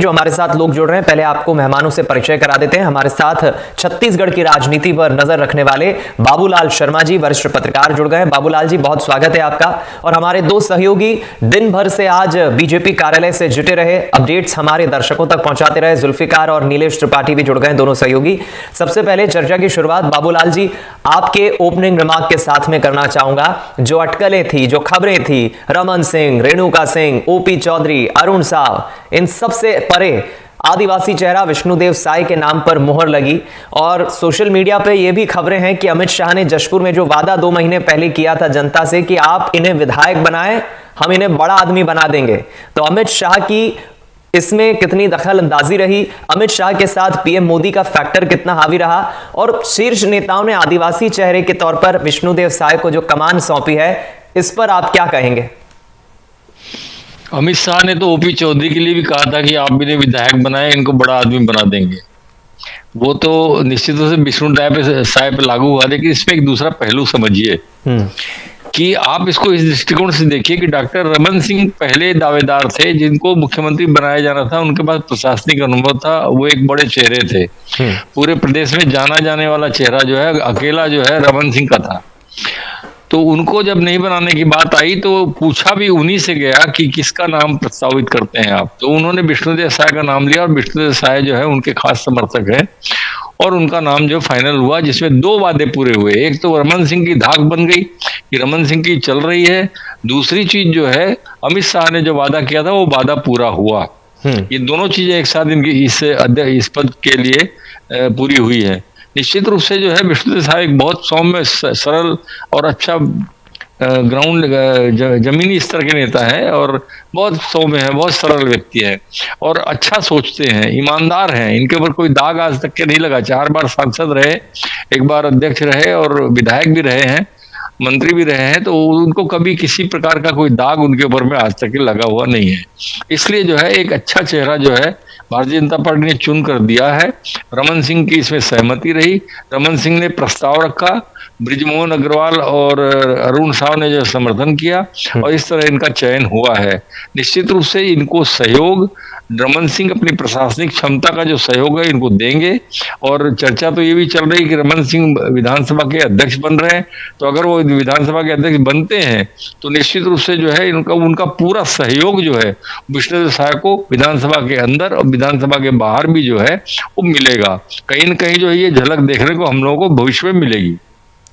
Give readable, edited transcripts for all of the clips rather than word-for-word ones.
जो हमारे साथ लोग जुड़ रहे हैं, पहले आपको मेहमानों से परिचय करा देते हैं। हमारे साथ छत्तीसगढ़ की राजनीति पर नजर रखने वाले बाबूलाल शर्मा जी, वरिष्ठ पत्रकार, जुड़ गए हैं। बाबूलाल जी, बहुत स्वागत है आपका। और हमारे दो सहयोगी दिन भर से आज बीजेपी कार्यालय से जुटे रहे, अपडेट्स हमारे दर्शकों तक पहुंचाते रहे, जुल्फिकार और नीलेश त्रिपाठी भी जुड़ गए, दोनों सहयोगी। सबसे पहले चर्चा की शुरुआत बाबूलाल जी आपके ओपनिंग रिमार्क के साथ में करना चाहूंगा। जो अटकलें थी, जो खबरें थी, रमन सिंह, रेणुका सिंह, ओपी चौधरी, अरुण साव, इन सबसे परे आदिवासी चेहरा विष्णुदेव साय के नाम पर मोहर लगी। और सोशल मीडिया पे ये भी खबरें हैं कि अमित शाह ने जशपुर में जो वादा 2 महीने पहले किया था जनता से कि आप इन्हें विधायक बनाएं, हम इन्हें बड़ा आदमी बना देंगे, तो अमित शाह की इसमें कितनी दखल अंदाजी रही? अमित शाह के साथ पीएम मोदी का फैक्टर कितना हावी रहा? और शीर्ष नेताओं ने आदिवासी चेहरे के तौर पर विष्णुदेव साय को जो कमान सौंपी है, इस पर आप क्या कहेंगे? अमित शाह ने तो ओपी चौधरी के लिए भी कहा था कि आप भी इन्हें विधायक बनाए, इनको बड़ा आदमी बना देंगे। वो तो निश्चित रूप से विष्णुदेव साय पे लागू हुआ, लेकिन इसमें एक दूसरा पहलू समझिए कि आप इसको इस दृष्टिकोण से देखिए कि डॉक्टर रमन सिंह पहले दावेदार थे जिनको मुख्यमंत्री बनाया जाना था। उनके पास प्रशासनिक अनुभव था, वो एक बड़े चेहरे थे, पूरे प्रदेश में जाना जाने वाला चेहरा जो है अकेला जो है रमन सिंह का था। तो उनको जब नहीं बनाने की बात आई तो पूछा भी उन्हीं से गया कि किसका नाम प्रस्तावित करते हैं आप, तो उन्होंने विष्णुदेव साय का नाम लिया और विष्णुदेव साय जो है उनके खास समर्थक हैं और उनका नाम जो फाइनल हुआ, जिसमें 2 वादे पूरे हुए। एक तो रमन सिंह की धाक बन गई कि रमन सिंह की चल रही है, दूसरी चीज जो है अमित शाह ने जो वादा किया था वो वादा पूरा हुआ। ये दोनों चीजें एक साथ इनकी इस पद के लिए पूरी हुई है। निश्चित रूप से जो है विष्णुदेव साय एक बहुत सौम्य, सरल और अच्छा ग्राउंड जमीनी स्तर के नेता है और बहुत सौम्य है, बहुत सरल व्यक्ति है और अच्छा सोचते हैं, ईमानदार हैं। इनके ऊपर कोई दाग आज तक के नहीं लगा। 4 बार सांसद रहे, 1 बार अध्यक्ष रहे और विधायक भी रहे हैं, मंत्री भी रहे हैं, तो उनको कभी किसी प्रकार का कोई दाग उनके ऊपर में आज तक लगा हुआ नहीं है। इसलिए जो है एक अच्छा चेहरा जो है भारतीय जनता पार्टी ने चुन कर दिया है। रमन सिंह की इसमें सहमति रही, रमन सिंह ने प्रस्ताव रखा, ब्रिजमोहन अग्रवाल और अरुण साव ने जो समर्थन किया और इस तरह इनका चयन हुआ है। निश्चित रूप से इनको सहयोग रमन सिंह अपनी प्रशासनिक क्षमता का जो सहयोग है इनको देंगे। और चर्चा तो ये भी चल रही है कि रमन सिंह विधानसभा के अध्यक्ष बन रहे हैं, तो अगर वो विधानसभा के अध्यक्ष बनते हैं तो निश्चित रूप से जो है उनका पूरा सहयोग जो है विष्णुदेव साय को विधानसभा के अंदर और विधानसभा के बाहर भी जो है वो मिलेगा। कहीं न कहीं जो है ये झलक देखने को हम लोगों को भविष्य में मिलेगी।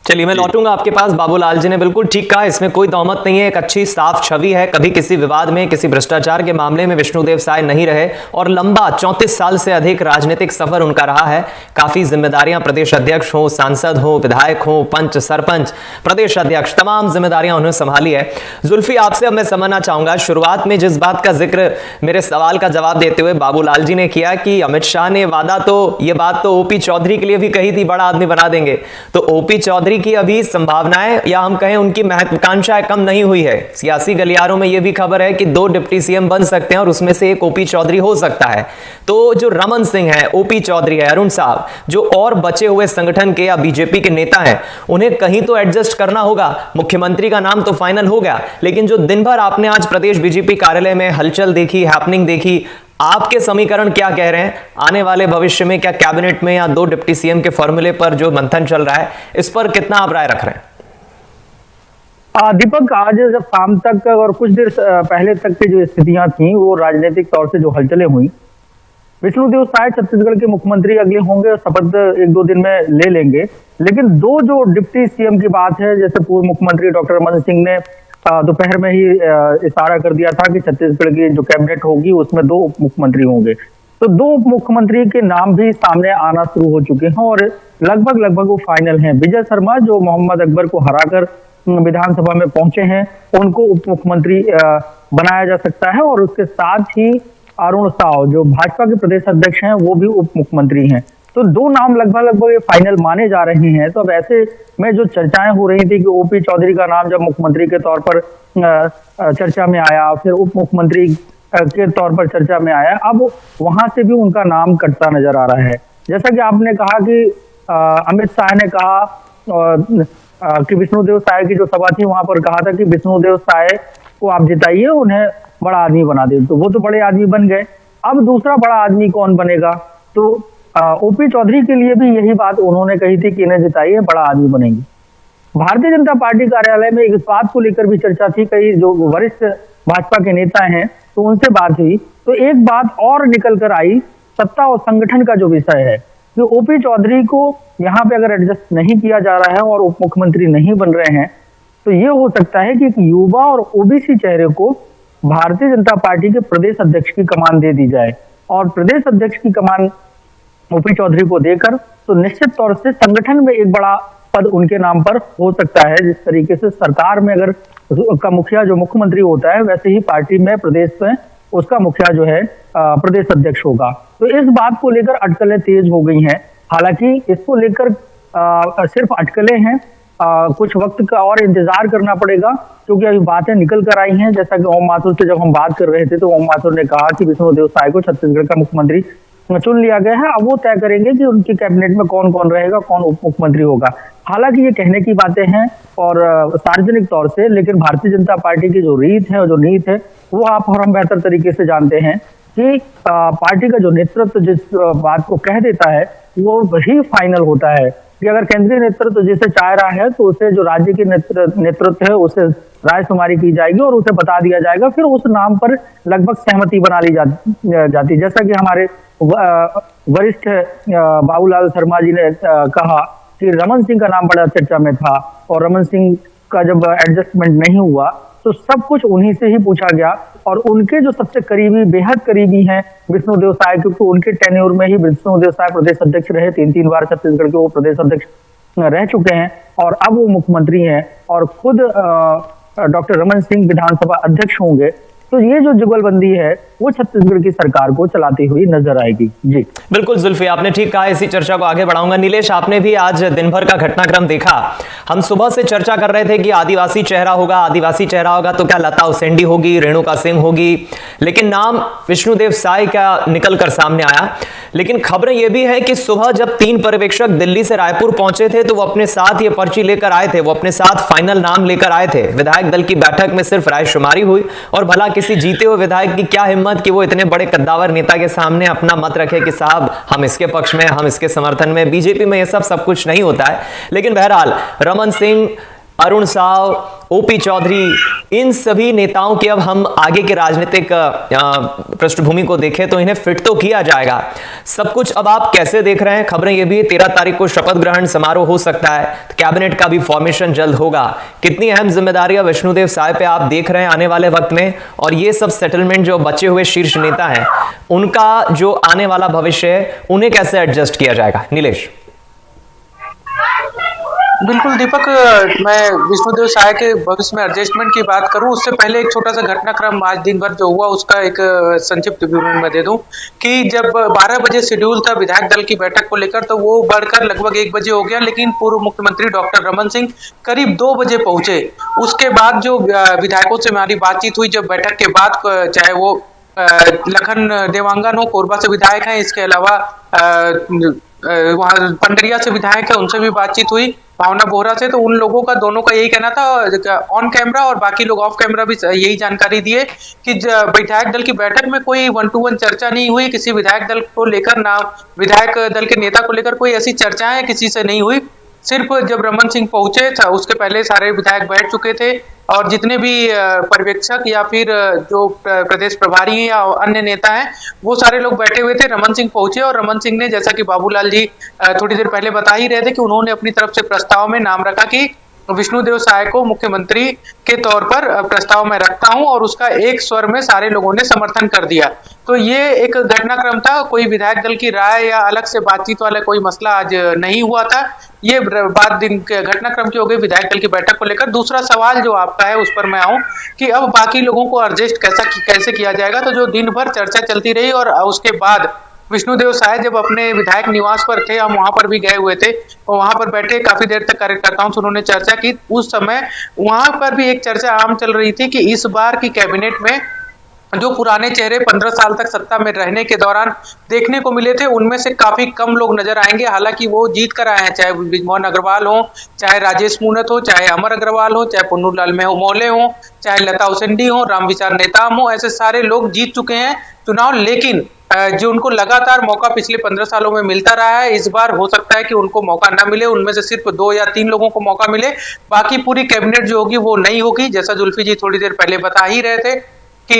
चलिए, मैं लौटूंगा आपके पास। बाबूलाल जी ने बिल्कुल ठीक कहा, इसमें कोई दौमत नहीं है, एक अच्छी साफ छवि है। कभी किसी विवाद में, किसी भ्रष्टाचार के मामले में विष्णुदेव साय नहीं रहे और लंबा 34 साल से अधिक राजनीतिक सफर उनका रहा है। काफी जिम्मेदारियां, प्रदेश अध्यक्ष हो, सांसद हो, विधायक हो, पंच, सरपंच, प्रदेश अध्यक्ष, तमाम जिम्मेदारियां उन्होंने संभाली है। जुल्फी, आपसे अब मैं समझना चाहूंगा, शुरुआत में जिस बात का जिक्र मेरे सवाल का जवाब देते हुए बाबूलाल जी ने किया कि अमित शाह ने ये बात तो ओपी चौधरी के लिए भी कही थी, बड़ा आदमी बना देंगे, तो ओपी चौधरी की अभी संभावनाएं या हम कहें उनकी महत्वाकांक्षाएं कम नहीं हुई है। सियासी गलियारों में यह भी खबर है कि 2 डिप्टी सीएम बन सकते हैं और उसमें से एक ओपी चौधरी हो सकता है। तो जो रमन सिंह है, ओपी चौधरी है, अरुण साहब, जो और बचे हुए संगठन के या बीजेपी के नेता हैं, उन्हें कहीं तो एडजस्ट करना होगा। मुख्यमंत्री का नाम तो फाइनल हो गया, लेकिन जो दिन भर आपने आज प्रदेश बीजेपी कार्यालय में हलचल देखी, हैपनिंग देखी, आपके समीकरण क्या कह रहे हैं? आने वाले भविष्य में क्या कैबिनेट में या 2 डिप्टी सीएम के फॉर्मूले पर जो मंथन चल रहा है, इस पर कितना आप राय रख रहे हैं? दीपक, आज जब शाम तक और कुछ देर पहले तक की जो स्थितियां थी, वो राजनीतिक तौर से जो हलचलें हुई, विष्णुदेव साय छत्तीसगढ़ के मुख्यमंत्री अगले होंगे और शपथ 1-2 दिन में ले लेंगे। लेकिन 2 जो डिप्टी सीएम की बात है, जैसे पूर्व मुख्यमंत्री डॉक्टर रमन सिंह ने दोपहर में ही इशारा कर दिया था कि छत्तीसगढ़ की जो कैबिनेट होगी उसमें 2 उप मुख्यमंत्री होंगे, तो 2 उप मुख्यमंत्री के नाम भी सामने आना शुरू हो चुके हैं और लगभग वो फाइनल हैं। विजय शर्मा, जो मोहम्मद अकबर को हराकर विधानसभा में पहुंचे हैं, उनको उप मुख्यमंत्री बनाया जा सकता है और उसके साथ ही अरुण साव, जो भाजपा के प्रदेश अध्यक्ष हैं, वो भी उप मुख्यमंत्री हैं। तो 2 नाम लगभग ये फाइनल माने जा रहे हैं। तो अब ऐसे में जो चर्चाएं हो रही थी कि ओपी चौधरी का नाम जब मुख्यमंत्री के तौर पर चर्चा में आया, फिर उप मुख्यमंत्री के तौर पर चर्चा में आया, अब वहां से भी उनका नाम कटता नजर आ रहा है। जैसा कि आपने कहा कि अमित शाह ने कहा कि विष्णुदेव साय की जो सभा थी वहां पर कहा था कि विष्णुदेव साय को आप जिताइए, उन्हें बड़ा आदमी बना दे, तो वो तो बड़े आदमी बन गए। अब दूसरा बड़ा आदमी कौन बनेगा। तो ओपी चौधरी के लिए भी यही बात उन्होंने कही थी कि इन्हें जिताइए, बड़ा आदमी बनेंगे। भारतीय जनता पार्टी कार्यालय में इस बात को लेकर भी चर्चा थी, कई जो वरिष्ठ भाजपा के नेता हैं तो उनसे बात हुई, तो एक बात और निकल कर आई, सत्ता और संगठन का जो विषय है कि ओपी चौधरी को यहाँ पे अगर एडजस्ट नहीं किया जा रहा है और उप मुख्यमंत्री नहीं बन रहे हैं, तो ये हो सकता है कि एक युवा और ओबीसी चेहरे को भारतीय जनता पार्टी के प्रदेश अध्यक्ष की कमान दे दी जाए, और प्रदेश अध्यक्ष की कमान ओपी चौधरी को देकर तो निश्चित तौर से संगठन में एक बड़ा पद उनके नाम पर हो सकता है। जिस तरीके से सरकार में अगर का मुखिया जो मुख्यमंत्री होता है, वैसे ही पार्टी में प्रदेश में उसका मुखिया जो है प्रदेश अध्यक्ष होगा। तो इस बात को लेकर अटकलें तेज हो गई हैं। हालांकि इसको लेकर सिर्फ अटकलें हैं, कुछ वक्त का और इंतजार करना पड़ेगा, क्योंकि अभी बातें निकल कर आई हैं। जैसा कि ओम माथुर से जब हम बात कर रहे थे तो ओम माथुर ने कहा कि विष्णुदेव साय को छत्तीसगढ़ का मुख्यमंत्री चुन लिया गया है, अब वो तय करेंगे कि उनकी कैबिनेट में कौन कौन रहेगा, कौन उप मुख्यमंत्री होगा। हालांकि ये कहने की बातें हैं और सार्वजनिक तौर से, लेकिन भारतीय जनता पार्टी की जो रीत है और जो नीति है वो आप और हम बेहतर तरीके से जानते हैं कि पार्टी का जो नेतृत्व जिस बात को कह देता है वो वही फाइनल होता है कि अगर केंद्रीय नेतृत्व जिसे चाह रहा है तो उसे जो राज्य के नेतृत्व है उसे रायशुमारी की जाएगी और उसे बता दिया जाएगा, फिर उस नाम पर लगभग सहमति बना ली जाती। जैसा कि हमारे वरिष्ठ बाबूलाल शर्मा जी ने कहा कि रमन सिंह का नाम बड़ा चर्चा में था, और रमन सिंह का जब एडजस्टमेंट नहीं हुआ तो सब कुछ उन्हीं से ही पूछा गया, और उनके जो सबसे करीबी, बेहद करीबी हैं विष्णुदेव साय, क्योंकि उनके टेन्योर में ही विष्णुदेव साय प्रदेश अध्यक्ष रहे, 3 बार छत्तीसगढ़ के वो प्रदेश अध्यक्ष रह चुके हैं और अब वो मुख्यमंत्री हैं और खुद डॉक्टर रमन सिंह विधानसभा अध्यक्ष होंगे। तो ये जो जुगलबंदी है वो छत्तीसगढ़ की सरकार को चलाती हुई नजर आएगी। जी बिल्कुल जुल्फी, आपने ठीक कहा, इसी चर्चा को आगे बढ़ाऊंगा। नीलेश, आपने भी आज दिन भर का घटनाक्रम देखा। हम सुबह से चर्चा कर रहे थे कि आदिवासी चेहरा होगा, आदिवासी चेहरा होगा तो क्या लता उसेंडी होगी, रेणुका सिंह होगी, लेकिन नाम विष्णुदेव साय का निकलकर सामने आया। लेकिन खबरें यह भी है कि सुबह जब 3 पर्यवेक्षक दिल्ली से रायपुर पहुंचे थे तो वो अपने साथ ये पर्ची लेकर आए थे, वो अपने साथ फाइनल नाम लेकर आए थे। विधायक दल की बैठक में सिर्फ रायशुमारी हुई, और भला किसी जीते हुए विधायक की क्या हिम्मत कि वो इतने बड़े कद्दावर नेता के सामने अपना मत रखे कि साहब हम इसके पक्ष में, हम इसके समर्थन में। बीजेपी में ये सब कुछ नहीं होता है। लेकिन बहरहाल रमन सिंह, अरुण साव, ओपी चौधरी, इन सभी नेताओं के अब हम आगे के राजनीतिक पृष्ठभूमि को देखें तो इन्हें फिट तो किया जाएगा। सब कुछ अब आप कैसे देख रहे हैं? खबरें ये भी 13 तारीख को शपथ ग्रहण समारोह हो सकता है, कैबिनेट का भी फॉर्मेशन जल्द होगा। कितनी अहम जिम्मेदारियां विष्णुदेव साय पे आप देख रहे हैं आने वाले वक्त में, और ये सब सेटलमेंट जो बचे हुए शीर्ष नेता हैं उनका जो आने वाला भविष्य है उन्हें कैसे एडजस्ट किया जाएगा? नीलेश। बिल्कुल दीपक, मैं विष्णुदेव साय के भविष्य में एडजस्टमेंट की बात करूं उससे पहले एक छोटा सा घटनाक्रम आज दिन भर जो हुआ उसका एक संक्षिप्त विवरण मैं दे दूं कि जब 12 बजे शेड्यूल था विधायक दल की बैठक को लेकर, तो वो बढ़कर लगभग 1 बजे हो गया, लेकिन पूर्व मुख्यमंत्री डॉक्टर रमन सिंह करीब 2 बजे पहुंचे। उसके बाद जो विधायकों से हमारी बातचीत हुई जब बैठक के बाद, चाहे वो लखन देवांगन हो, कोरबा से विधायक हैं, इसके अलावा वहाँ पंडरिया से विधायक है, उनसे भी बातचीत हुई, भावना बोहरा से। तो उन लोगों का, दोनों का यही कहना था ऑन कैमरा, और बाकी लोग ऑफ कैमरा भी यही जानकारी दिए कि विधायक दल की बैठक में कोई 1-to-1 चर्चा नहीं हुई किसी विधायक दल को लेकर, ना विधायक दल के नेता को लेकर कोई ऐसी चर्चाएं किसी से नहीं हुई। सिर्फ जब रमन सिंह पहुंचे था उसके पहले सारे विधायक बैठ चुके थे, और जितने भी पर्यवेक्षक या फिर जो प्रदेश प्रभारी या अन्य नेता हैं वो सारे लोग बैठे हुए थे। रमन सिंह पहुंचे, और रमन सिंह ने, जैसा कि बाबूलाल जी थोड़ी देर पहले बता ही रहे थे, कि उन्होंने अपनी तरफ से प्रस्ताव में नाम रखा कि विष्णुदेव साय को मुख्यमंत्री के तौर पर प्रस्ताव में रखता हूं, और उसका एक स्वर में सारे लोगों ने समर्थन कर दिया। तो ये एक घटनाक्रम था, कोई विधायक दल की राय या अलग से बातचीत वाला कोई मसला आज नहीं हुआ था। ये बात दिन के घटनाक्रम की हो गई विधायक दल की बैठक को लेकर। दूसरा सवाल जो आपका है उस पर मैं आऊं कि अब बाकी लोगों को एडजस्ट कैसे किया जाएगा। तो जो दिन भर चर्चा चलती रही, और उसके बाद विष्णुदेव साय जब अपने विधायक निवास पर थे, हम वहां पर भी गए हुए थे, और वहां पर बैठे काफी देर तक कार्यकर्ताओं से उन्होंने चर्चा की। उस समय वहां पर भी एक चर्चा आम चल रही थी कि इस बार की कैबिनेट में जो पुराने चेहरे 15 साल तक सत्ता में रहने के दौरान देखने को मिले थे, उनमें से काफी कम लोग नजर आएंगे। हालांकि वो जीत कर आए हैं, चाहे ब्रिजमोहन अग्रवाल हो, चाहे राजेश मूणत हो, चाहे अमर अग्रवाल हो, चाहे पुन्नूलाल मौले हो, चाहे लता उसेंडी हो, रामविचार नेताम हो, ऐसे सारे लोग जीत चुके हैं चुनाव। लेकिन जो उनको लगातार मौका पिछले 15 सालों में मिलता रहा है, इस बार हो सकता है कि उनको मौका ना मिले, उनमें से सिर्फ 2 या 3 लोगों को मौका मिले, बाकी पूरी कैबिनेट जो होगी वो नहीं होगी। जैसा जुल्फी जी थोड़ी देर पहले बता ही रहे थे कि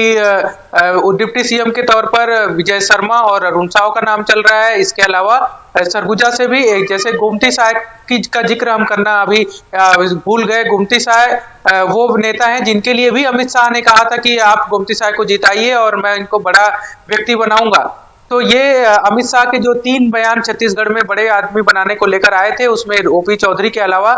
डिप्टी सीएम के तौर पर विजय शर्मा और अरुण साव का नाम चल रहा है। इसके अलावा सरगुजा से भी एक जैसे गोमती साह का जिक्र हम करना अभी भूल गए। गोमती साह वो नेता हैं जिनके लिए भी अमित शाह ने कहा था कि आप गोमती साह को जिताइए और मैं इनको बड़ा व्यक्ति बनाऊंगा। तो ये अमित शाह के जो 3 बयान छत्तीसगढ़ में बड़े आदमी बनाने को लेकर आए थे, उसमें ओपी चौधरी के अलावा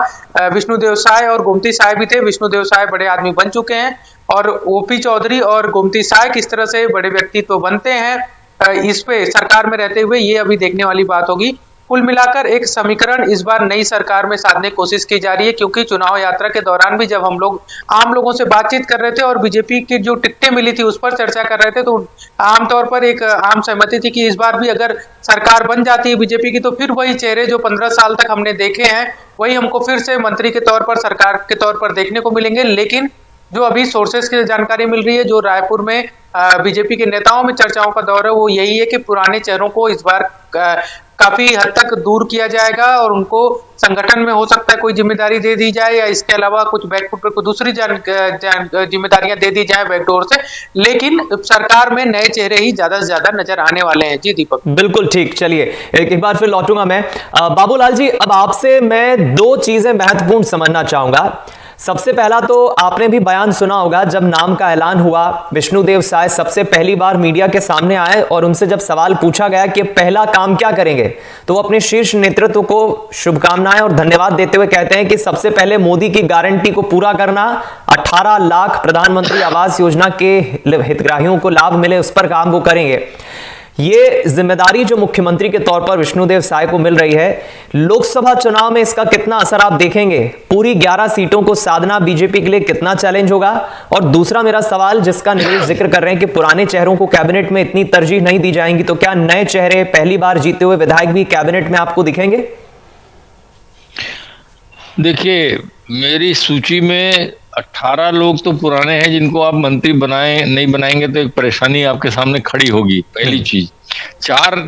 विष्णुदेव साय और गोमती साय भी थे। विष्णुदेव साय बड़े आदमी बन चुके हैं और ओपी चौधरी और गोमती साय किस तरह से बड़े व्यक्तित्व बनते हैं इस पे सरकार में रहते हुए ये अभी देखने वाली बात होगी। कुल मिलाकर एक समीकरण इस बार नई सरकार में साधने की कोशिश की जा रही है, क्योंकि चुनाव यात्रा के दौरान भी जब हम लोग आम लोगों से बातचीत कर रहे थे और बीजेपी की जो टिकटें मिली थी उस पर चर्चा कर रहे थे, तो आमतौर पर एक आम सहमति थी कि इस बार भी अगर सरकार बन जाती है बीजेपी की तो फिर वही चेहरे जो 15 साल तक हमने देखे हैं वही हमको फिर से मंत्री के तौर पर, सरकार के तौर पर देखने को मिलेंगे। लेकिन जो अभी सोर्सेस की जानकारी मिल रही है, जो रायपुर में बीजेपी के नेताओं में चर्चाओं का दौर है, वो यही है कि पुराने चेहरों को इस बार काफी हद तक दूर किया जाएगा और उनको संगठन में हो सकता है कोई जिम्मेदारी दे दी जाए या इसके अलावा कुछ बैकफुट पर कोई दूसरी जिम्मेदारियां दे दी जाए बैकडोर से। लेकिन सरकार में नए चेहरे ही ज्यादा से ज्यादा नजर आने वाले हैं। जी दीपक। बिल्कुल ठीक। चलिए एक बार फिर लौटूंगा मैं। बाबूलाल जी, अब आपसे मैं 2 चीजें महत्वपूर्ण समझना चाहूंगा। सबसे पहला तो आपने भी बयान सुना होगा, जब नाम का ऐलान हुआ विष्णुदेव साय सबसे पहली बार मीडिया के सामने आए और उनसे जब सवाल पूछा गया कि पहला काम क्या करेंगे, तो वो अपने शीर्ष नेतृत्व को शुभकामनाएं और धन्यवाद देते हुए कहते हैं कि सबसे पहले मोदी की गारंटी को पूरा करना, 18 लाख प्रधानमंत्री आवास योजना के हितग्राहियों को लाभ मिले, उस पर काम वो करेंगे। ये जिम्मेदारी जो मुख्यमंत्री के तौर पर विष्णुदेव साय को मिल रही है, लोकसभा चुनाव में इसका कितना असर आप देखेंगे? पूरी 11 सीटों को साधना बीजेपी के लिए कितना चैलेंज होगा? और दूसरा मेरा सवाल जिसका नीरज जिक्र कर रहे हैं कि पुराने चेहरों को कैबिनेट में इतनी तरजीह नहीं दी जाएंगी, तो क्या नए चेहरे, पहली बार जीते हुए विधायक भी कैबिनेट में आपको दिखेंगे? देखिए, मेरी सूची में 18 लोग तो पुराने हैं जिनको आप मंत्री बनाए नहीं बनाएंगे तो एक परेशानी आपके सामने खड़ी होगी। पहली चीज,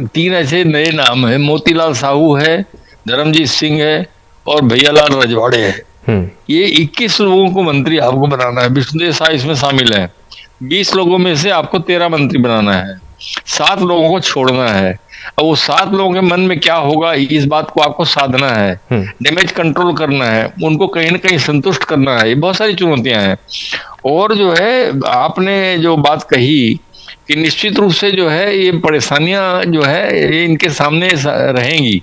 3 ऐसे नए नाम है, मोतीलाल साहू है, धर्मजीत सिंह है और भैयालाल रजवाड़े है। ये 21 लोगों को मंत्री आपको बनाना है। विष्णुदेव साय इसमें शामिल है। 20 लोगों में से आपको 13 मंत्री बनाना है, 7 लोगों को छोड़ना है। अब वो 7 लोगों के मन में क्या होगा, इस बात को आपको साधना है, डैमेज कंट्रोल करना है, उनको कहीं ना कहीं संतुष्ट करना है। ये बहुत सारी चुनौतियां हैं। और जो है आपने जो बात कही कि निश्चित रूप से जो है ये परेशानियां जो है ये इनके सामने रहेंगी।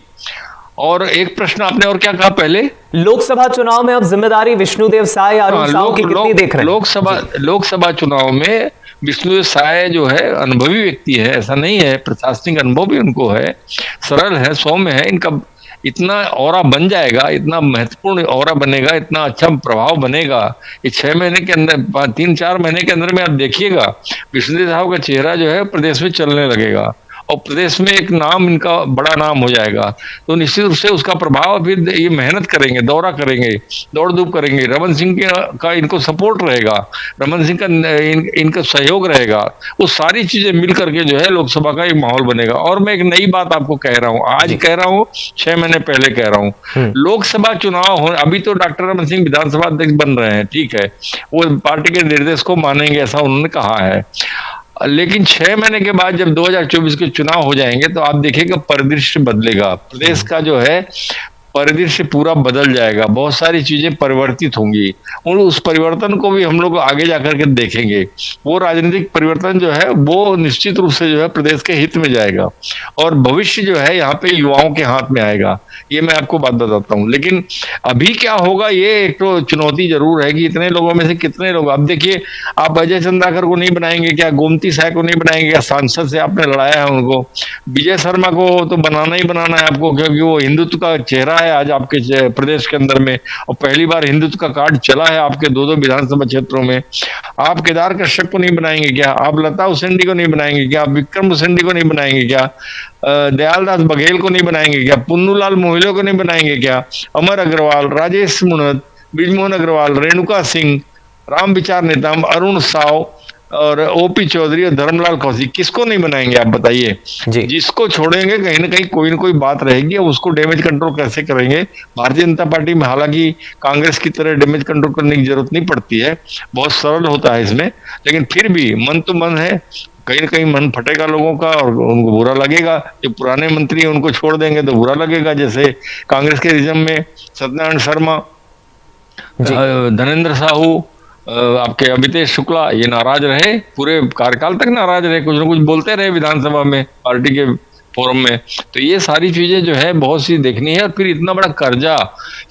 और एक प्रश्न आपने और क्या कहा पहले? लोकसभा चुनाव में अब जिम्मेदारी विष्णुदेव साय और की कितनी देख रहे हैं? लोकसभा चुनाव में विष्णुदेव साय जो है अनुभवी व्यक्ति है, ऐसा नहीं है, प्रशासनिक अनुभव भी उनको है, सरल है, सौम्य है। इनका इतना औरा बन जाएगा, इतना महत्वपूर्ण औरा बनेगा, इतना अच्छा प्रभाव बनेगा। ये 6 महीने के अंदर, 3-4 महीने के अंदर में आप देखिएगा विष्णुदेव साहब का चेहरा जो है प्रदेश में चलने लगेगा और प्रदेश में एक नाम, इनका बड़ा नाम हो जाएगा। तो निश्चित रूप से उसका प्रभाव, फिर ये मेहनत करेंगे, दौरा करेंगे, दौड़ धूप करेंगे, रमन सिंह का इनको सपोर्ट रहेगा, रमन सिंह का इनका सहयोग रहेगा। वो सारी चीजें मिल करके जो है लोकसभा का एक माहौल बनेगा। और मैं एक नई बात आपको कह रहा हूँ, आज कह रहा हूँ, 6 महीने पहले कह रहा हूँ, लोकसभा चुनाव हो, अभी तो डॉक्टर रमन सिंह विधानसभा अध्यक्ष बन रहे हैं, ठीक है, वो पार्टी के निर्देश को मानेंगे ऐसा उन्होंने कहा है। लेकिन 6 महीने के बाद जब 2024 के चुनाव हो जाएंगे तो आप देखिएगा परिदृश्य बदलेगा, प्रदेश का जो है परिदृश्य पूरा बदल जाएगा, बहुत सारी चीजें परिवर्तित होंगी और उस परिवर्तन को भी हम लोग आगे जाकर के देखेंगे। वो राजनीतिक परिवर्तन जो है वो निश्चित रूप से जो है प्रदेश के हित में जाएगा और भविष्य जो है यहाँ पे युवाओं के हाथ में आएगा। ये मैं आपको बात बताता हूँ। लेकिन अभी क्या होगा, ये एक तो चुनौती जरूर है कि इतने लोगों में से कितने लोग, आप देखिए, आप अजय चंद्राकर को नहीं बनाएंगे क्या? गोमती साय को नहीं बनाएंगे क्या? सांसद से आपने लड़ाया है उनको। विजय शर्मा को तो बनाना ही बनाना है आपको, क्योंकि वो हिंदुत्व का चेहरा है आज आपके प्रदेश के अंदर में, और पहली बार हिंदुत्व का कार्ड चला है आपके 2-2 विधानसभा क्षेत्रों में। आप केदार कश्यप को नहीं बनाएंगे क्या? आप लता उसेंडी को नहीं बनाएंगे क्या? आप विक्रम उसेंडी को नहीं बनाएंगे क्या? दयालदास बघेल को नहीं बनाएंगे क्या? पुन्नूलाल मोहिले को नहीं बनाएंगे क्या? अमर अग्रवाल, राजेश मुणत, ब्रिजमोहन अग्रवाल, रेणुका सिंह, राम विचार नेताम, अरुण साव, और ओपी चौधरी और धर्मलाल कौशिक, किसको नहीं बनाएंगे आप बताइए। जी। जिसको छोड़ेंगे कहीं ना कहीं कोई बात रहेगी, उसको डैमेज कंट्रोल कैसे करेंगे। भारतीय जनता पार्टी में हालांकि कांग्रेस की तरह डैमेज कंट्रोल करने की जरूरत नहीं पड़ती है, बहुत सरल होता है इसमें, लेकिन फिर भी मन तो मन है, कहीं ना कहीं मन फटेगा लोगों का और उनको बुरा लगेगा। जो पुराने मंत्री हैं उनको छोड़ देंगे तो बुरा लगेगा, जैसे कांग्रेस के रिजम में सत्यनारायण शर्मा, धनेंद्र साहू, आपके अमितेश शुक्ला, ये नाराज रहे, पूरे कार्यकाल तक नाराज रहे, कुछ ना कुछ बोलते रहे विधानसभा में, पार्टी के फोरम में। तो ये सारी चीजें जो है बहुत सी देखनी है। और फिर इतना बड़ा कर्जा,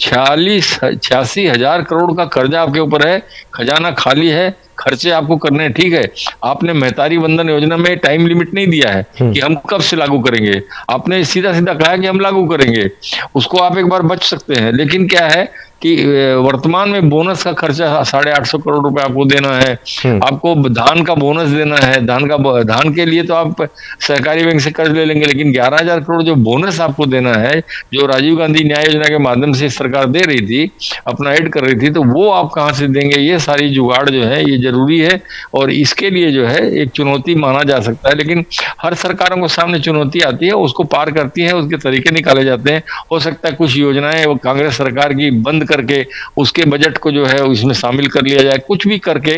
86,000 करोड़ का कर्जा आपके ऊपर है, खजाना खाली है, खर्चे आपको करने हैं, ठीक है। आपने महतारी वंदन योजना में टाइम लिमिट नहीं दिया है कि हम कब से लागू करेंगे, आपने सीधा सीधा कहा कि हम लागू करेंगे, उसको आप एक बार बच सकते हैं। लेकिन क्या है कि वर्तमान में बोनस का खर्चा 850 करोड़ रुपए आपको देना है, आपको धान का बोनस देना है, धान के लिए तो आप सहकारी बैंक से कर्ज ले लेंगे, लेकिन 11,000 करोड़ जो बोनस आपको देना है, जो राजीव गांधी न्याय योजना के माध्यम से सरकार दे रही थी, अपना ऐड कर रही थी, तो वो आप कहां से देंगे। ये सारी जुगाड़ जो है ये जरूरी है और इसके लिए जो है एक चुनौती माना जा सकता है। लेकिन हर सरकारों को सामने चुनौती आती है, उसको पार करती है, उसके तरीके निकाले जाते हैं। हो सकता है कुछ योजनाएं वो कांग्रेस सरकार की बंद करके उसके बजट को जो है उसमें शामिल कर लिया जाए, कुछ भी करके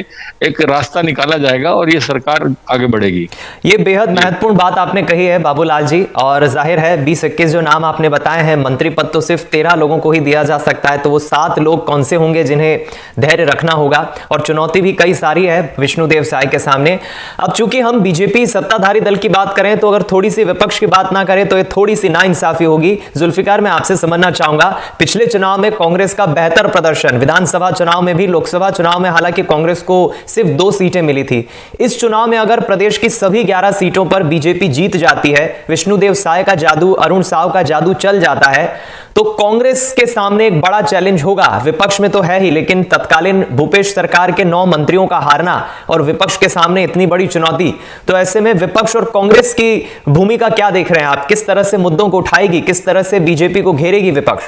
एक रास्ता निकाला जाएगा और ये सरकार आगे बढ़ेगी। ये बेहद महत्वपूर्ण बात आपने कही है बाबूलाल जी, और जाहिर है 20-21 जो नाम आपने बताए हैं, मंत्री पद तो सिर्फ 13 लोगों को ही दिया जा सकता है, तो वो 7 लोग कौन से होंगे जिन्हें धैर्य रखना होगा। और चुनौती भी कई सारी है विष्णुदेव साय के सामने। अब चूंकि हम बीजेपी सत्ताधारी दल की बात करें, तो अगर थोड़ी सी विपक्ष की बात ना करें तो ये थोड़ी सी नाइंसाफी होगी। जुल्फिकार, मैं आपसे समझना चाहूंगा, पिछले चुनाव में कांग्रेस का बेहतर प्रदर्शन, विधानसभा चुनाव में भी, लोकसभा चुनाव में हालांकि कांग्रेस को सिर्फ 2 सीटें मिली थी। इस चुनाव में अगर प्रदेश की सभी 11 सीटों पर बीजेपी जीत जाती है, विष्णुदेव साय का जादू, अरुण साव का जादू चल जाता है, तो कांग्रेस के सामने एक बड़ा चैलेंज होगा। विपक्ष में तो है ही, लेकिन तत्कालीन भूपेश सरकार के 9 मंत्रियों का हारना और विपक्ष के सामने इतनी बड़ी चुनौती, तो ऐसे में विपक्ष और कांग्रेस की भूमिका क्या देख रहे हैं आप? किस तरह से मुद्दों को उठाएगी, किस तरह से बीजेपी को घेरेगी विपक्ष?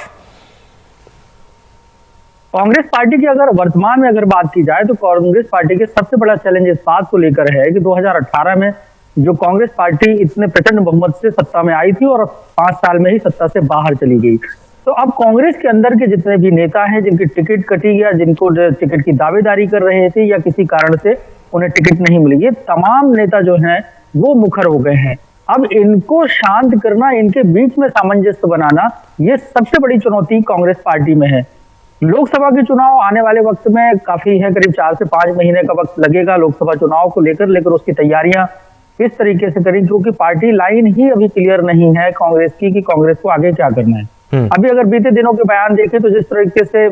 कांग्रेस पार्टी की अगर वर्तमान में अगर बात की जाए तो कांग्रेस पार्टी के सबसे बड़ा चैलेंज इस बात को लेकर है कि 2018 में जो कांग्रेस पार्टी इतने प्रचंड बहुमत से सत्ता में आई थी और 5 साल में ही सत्ता से बाहर चली गई। तो अब कांग्रेस के अंदर के जितने भी नेता हैं जिनकी टिकट कटी या जिनको टिकट की दावेदारी कर रहे थे या किसी कारण से उन्हें टिकट नहीं मिली, ये तमाम नेता जो हैं वो मुखर हो गए हैं। अब इनको शांत करना, इनके बीच में सामंजस्य बनाना, ये सबसे बड़ी चुनौती कांग्रेस पार्टी में है। लोकसभा के चुनाव आने वाले वक्त में काफी है, करीब 4 से 5 महीने का वक्त लगेगा लोकसभा चुनाव को लेकर उसकी तैयारियां किस तरीके से करें, क्योंकि पार्टी लाइन ही अभी क्लियर नहीं है कांग्रेस की कि कांग्रेस को आगे क्या करना है। अभी अगर बीते दिनों के बयान देखें तो जिस तरीके से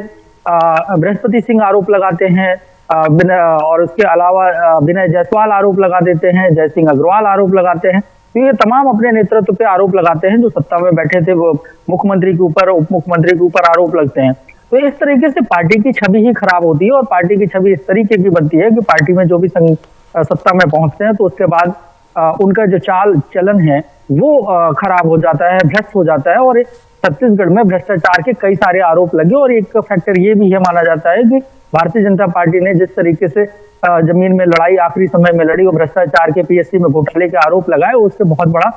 बृहस्पति सिंह आरोप लगाते हैं और उसके अलावा विनय जायसवाल आरोप लगा देते हैं, जय सिंह अग्रवाल आरोप लगाते हैं, तो ये तमाम अपने नेतृत्व पे आरोप लगाते हैं। जो सत्ता में बैठे थे वो मुख्यमंत्री के ऊपर, उप मुख्यमंत्री के ऊपर आरोप लगते हैं। तो इस तरीके से पार्टी की छवि ही खराब होती है और पार्टी की छवि इस तरीके की बनती है कि पार्टी में जो भी सत्ता में पहुंचते हैं तो उसके बाद उनका जो चाल चलन है वो खराब हो जाता है, भ्रष्ट हो जाता है। और छत्तीसगढ़ में भ्रष्टाचार के कई सारे आरोप लगे और एक फैक्टर ये भी है माना जाता है कि भारतीय जनता पार्टी ने जिस तरीके से जमीन में लड़ाई आखिरी समय में लड़ी और भ्रष्टाचार के पीएससी में घोटाले के आरोप लगाए, उससे बहुत बड़ा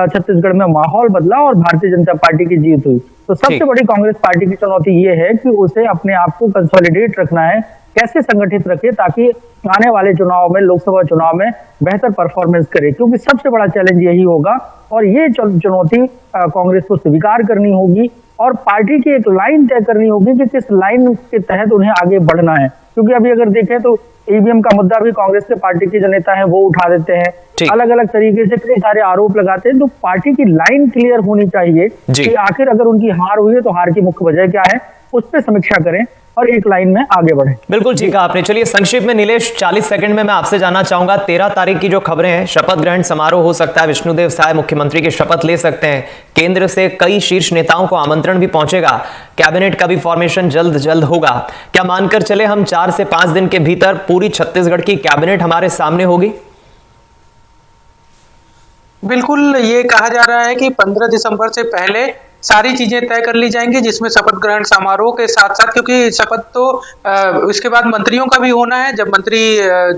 छत्तीसगढ़ में माहौल बदला और भारतीय जनता पार्टी की जीत हुई। तो सबसे बड़ी कांग्रेस पार्टी की चुनौती ये है कि उसे अपने आप को कंसोलिडेट रखना है, कैसे संगठित रखे ताकि आने वाले चुनाव में, लोकसभा चुनाव में बेहतर परफॉर्मेंस करे, क्योंकि सबसे बड़ा चैलेंज यही होगा और ये चुनौती कांग्रेस को स्वीकार करनी होगी और पार्टी की एक लाइन तय करनी होगी कि किस लाइन के तहत उन्हें आगे बढ़ना है। क्योंकि अभी अगर देखें तो ईवीएम का मुद्दा भी कांग्रेस के पार्टी के जो नेता हैं वो उठा देते हैं, अलग अलग तरीके से कई सारे आरोप लगाते हैं। तो पार्टी की लाइन क्लियर होनी चाहिए कि आखिर अगर उनकी हार हुई है तो हार की मुख्य वजह क्या है, उस पर समीक्षा करें और एक लाइन में आगे बढ़े। बिल्कुल ठीक है आपने। चलिए संक्षिप्त में नीलेश 40 सेकंड में मैं आपसे जानना चाहूंगा, 13 तारीख की जो खबरें हैं, शपथ ग्रहण समारोह हो सकता है, विष्णुदेव साय मुख्यमंत्री की शपथ ले सकते हैं, केंद्र से कई शीर्ष नेताओं को आमंत्रण भी पहुंचेगा, कैबिनेट का भी फॉर्मेशन जल्द होगा। क्या मानकर चले हम 4 से 5 दिन के भीतर पूरी छत्तीसगढ़ की कैबिनेट हमारे सामने होगी? बिल्कुल, ये कहा जा रहा है कि 15 दिसंबर से पहले सारी चीजें तय कर ली जाएंगी, जिसमें शपथ ग्रहण समारोह के साथ साथ, क्योंकि शपथ तो इसके बाद मंत्रियों का भी होना है, जब मंत्री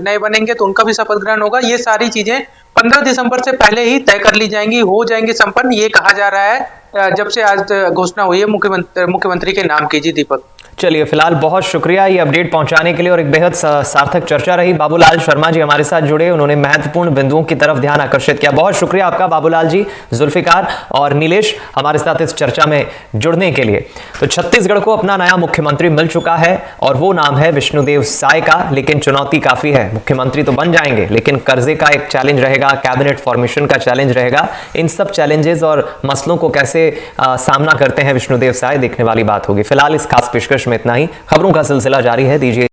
नए बनेंगे तो उनका भी शपथ ग्रहण होगा। ये सारी चीजें 15 दिसंबर से पहले ही तय कर ली जाएंगी, हो जाएंगी संपन्न, ये कहा जा रहा है जब से आज घोषणा हुई है मुख्यमंत्री के नाम की। जी दीपक। चलिए, फिलहाल बहुत शुक्रिया ये अपडेट पहुंचाने के लिए, और एक बेहद सार्थक चर्चा रही। बाबूलाल शर्मा जी हमारे साथ जुड़े, उन्होंने महत्वपूर्ण बिंदुओं की तरफ ध्यान आकर्षित किया। बहुत शुक्रिया आपका बाबूलाल जी, जुल्फिकार और नीलेश हमारे साथ इस चर्चा में जुड़ने के लिए। तो छत्तीसगढ़ को अपना नया मुख्यमंत्री मिल चुका है और वो नाम है विष्णुदेव साय का, लेकिन चुनौती काफी है। मुख्यमंत्री तो बन जाएंगे, लेकिन कर्जे का एक चैलेंज रहेगा, कैबिनेट फॉर्मेशन का चैलेंज रहेगा। इन सब चैलेंजेस और मसलों को कैसे सामना करते हैं विष्णुदेव साय, देखने वाली बात होगी। फिलहाल इस खास पेशकश में इतना ही। खबरों का सिलसिला जारी है, दीजिए